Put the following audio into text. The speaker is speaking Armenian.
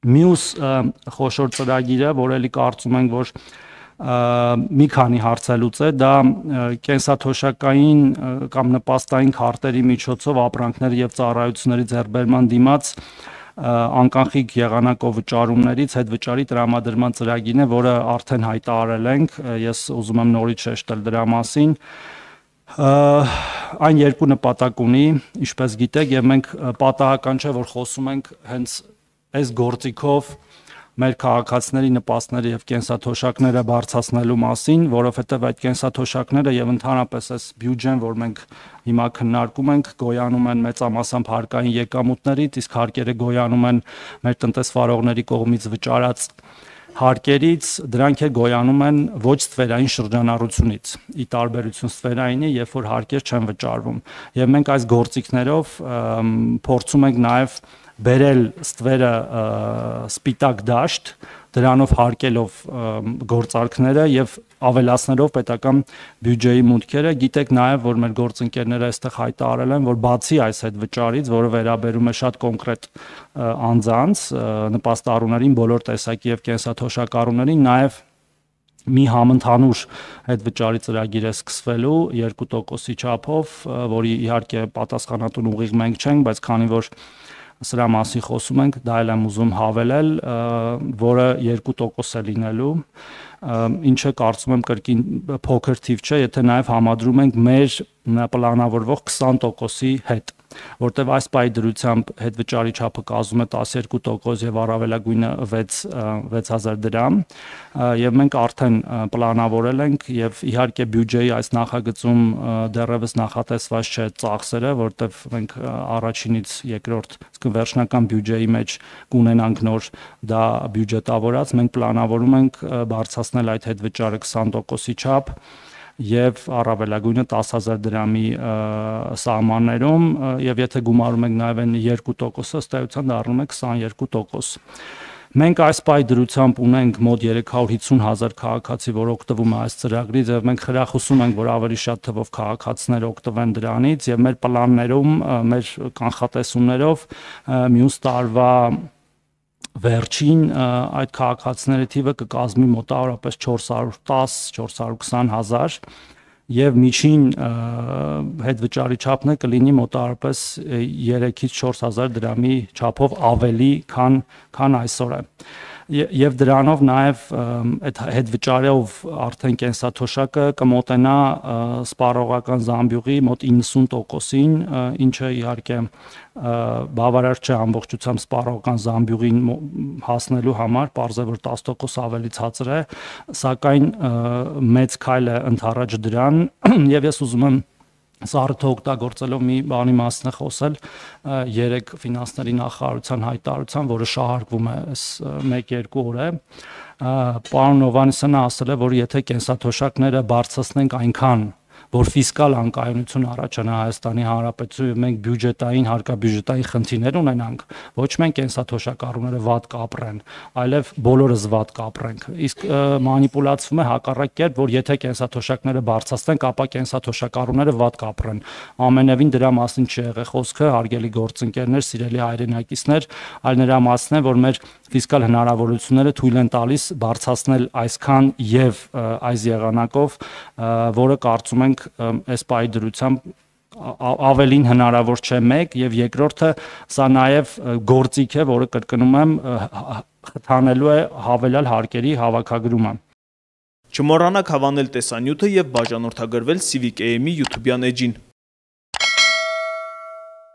Մյուս խոշոր ծրագիրը, որ էլի կարծում ենք, որ մի քանի հարց է լուծե, դա կենսաթոշակային կամ նպաստային քարտերի միջոցով ապրանքների եւ ծառայությունների ձեռքբերման դիմաց անկախիկ եղանակով վճարումներից հետ վճարի տրամադրման ծրագիրն է, որը արդեն հայտարարել ենք, ես ուզում եմ նորից շեշտել դրա մասին։ Այն երկու նպատակ ունի, ինչպես գիտեք, եւ մենք պատահական չէ, որ խոսում ենք հենց այս գործիքով մեր քաղաքացիների նպաստները եւ կենսաթոշակները բարձրացնելու մասին, որովհետեւ այդ կենսաթոշակները եւ ընդհանրապես այս բյուջեն, որ մենք հիմա քննարկում ենք, գոյանում են մեծամասամբ հարկային եկամուտներից, իսկ հարկերը գոյանում են մեր տնտեսվարողների կողմից վճարած հարկերից, դրանք է գոյանում են ոչ ստվերային շրջանառությունից, ի տարբերություն ստվերայինի, երբ որ հարկեր չեն վճարվում։ Եվ մենք այս գործիքներով փորձում ենք նաև բերել ստվերը սպիտակ դաշտ, դրանով հարկելով գործարքները եւ ավելացնելով պետական բյուջեի մուտքերը։ Գիտեք նաև, որ մեր գործընկերները այստեղ հայտարարել են, որ բացի այս հետ վճարից, որը վերաբերում է շատ կոնկրետ անձանց, նպաստառուներին, բոլոր տեսակի եւ կենսաթոշակառուներին, նաև մի համընդհանուր հետ վճարի ծրագիր է սկսվելու 2%-ի չափով, որի իհարկե պատասխանատուն ուղիղ մենք չենք, բայց քանի որ սրա մասին խոսում ենք, դա էլ եմ ուզում հավելել, որը 2% է լինելու, ինչը կարծում եմ կրկին փոքր թիվ չէ, եթե նաև համադրում ենք մեր պլանավորվող 20%-ի հետ, որտեղ այս պահի դրությամբ հետ վճարի չափը կազմում է 12% եւ առավելագույնը 6000 դրամ, եւ մենք արդեն պլանավորել ենք եւ իհարկե բյուջեի այս նախագծում դեռևս նախատեսված չէ ծախսերը, որտեղ մենք առաջինից երկրորդ, իսկ վերջնական բյուջեի մեջ կունենանք նոր դա բյուջետավորած, մենք պլանավորում ենք բարձրացնել այդ հետ վճարը 20%-ի չափ եւ առավելագույնը 10000 դրամի սահմաններում եւ եթե գումարում ենք նաեւ այն 2%-ը, ըստ էության դառնում է 22%։ Մենք այս պահի դրությամբ ունենք մոտ 350,000 քաղաքացի, որ օգտվում է այս ծրագրից եւ մենք խրախուսում ենք, որ ավելի շատ թվով քաղաքացիներ օգտվեն դրանից եւ մեր պլաններում, մեր կանխատեսումներով մյուս տարվա վերջին այդ քաղաքացիների թիվը կկազմի մոտավորապես 410-420,000 եւ միջին հետ վճարի չափն է կլինի մոտավորապես 3-ից 4000 դրամի չափով ավելի, քան այսօր է։ Եվ դրանով նաև այդ հետ վճարով արդեն կենսաթոշակը կմոտենա սպառողական զամբյուղի մոտ 90%-ին, ինչը իհարկե բավարար չէ ամբողջությամբ սպառողական զամբյուղին հասնելու համար, պարզ է որ 10% ավելի ցածր է, սակայն մեծ քայլ է ընդառաջ դրան, եւ ես ուզում եմ Սառը օգտագործելով մի բանի մասին խոսել, երեք ֆինանսների նախարարության հայտարարության, որը շահարկվում է այս 1-2 օրը, պարոն Հովհաննիսյանը ասել է, որ եթե կենսաթոշակները բարձրացնենք այնքան, որ ֆիսկալ անկայունություն առաջանա Հայաստանի Հանրապետությունում, մենք բյուջետային, հարկաբյուջետային խնդիրներ ունենանք, ոչ մենք կենսաթոշակառուները վատ կապրեն, այլև բոլորս վատ կապրենք։ Իսկ մանիպուլացվում է հակառակ կերպ, որ եթե կենսաթոշակները բարձրացնենք, ապա կենսաթոշակառուները վատ կապրեն։ Ամենևին դրա մասին չի եղել խոսքը, հարգելի գործընկերներ, սիրելի հայրենակիցներ, այլ նրա մասն է, որ մեր ֆիսկալ հնարավորությունները թույլ են տալիս բարձրացնել այսքան եւ այս եղանակով, որը կարծում ենք այս պահի դրությամբ ավելին հնարավոր չէ մեկ եւ երկրորդը սա նաեւ գործիք է, որը կրկնում եմ խթանելու է հավելյալ հարկերի հավաքագրումը։ Չմոռանաք հավանել տեսանյութը եւ բաժանորդագրվել Civic AM-ի YouTube-յան էջին։